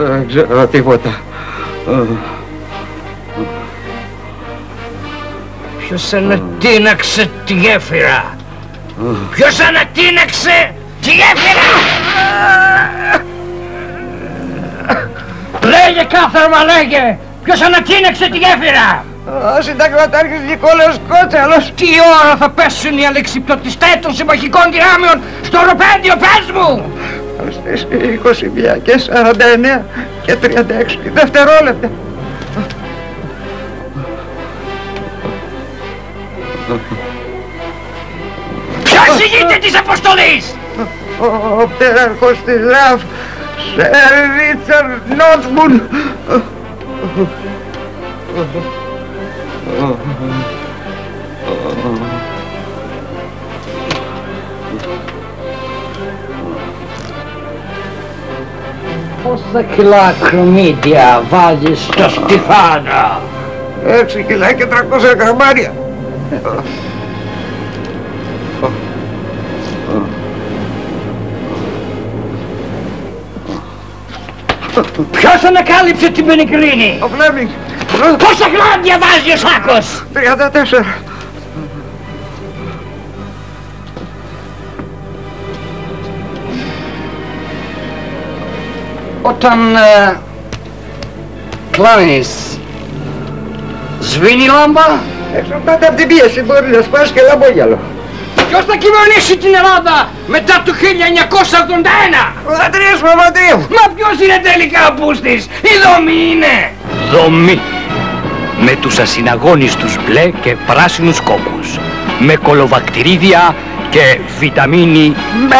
Δεν ξέρω τίποτα. Ποιος ανατείναξε τη γέφυρα? Ποιος ανατείναξε τη γέφυρα? Λέγε κάθαρμα, λέγε! Ποιος ανατείναξε τη γέφυρα? Ο συνταγματάρχης Νικόλαος Κότσαλος. Τι ώρα θα πέσουν οι αλεξιπτωτιστές των συμμαχικών δυνάμεων στο οροπέδιο, πες μου! Στις 21 και 49 και 36 δευτερόλεπτα. Ποιος ηγείται της αποστολής? Ο πτέραρχος της ΡΑΦ, Σερ Ρίτσαρντ Νότσμπουν. Πόσα κιλά κρομίδια βάζεις στο στιφάνο? 6 κιλά και 300 γραμμάρια. Ποιος ανακάλυψε την πενικρίνη? Ο Φλέμινγκ. Πόσα γλάντια βάζει ο σάκος? 34. Όταν κλάνεις, σβήνει η λάμπα? Εξαρτάται από την πίεση, μπορεί να σπάσει και λαμπόγιαλο. Ποιος θα κυβερνήσει την Ελλάδα μετά το 1981? Ο Δατρίας Παπαντρίου. Μα ποιος είναι τελικά ο Πούστης? Η δομή είναι. Δομή. Με τους ασυναγώνιστους μπλε και πράσινους κόκκους. Με κολοβακτηρίδια και βιταμίνη με...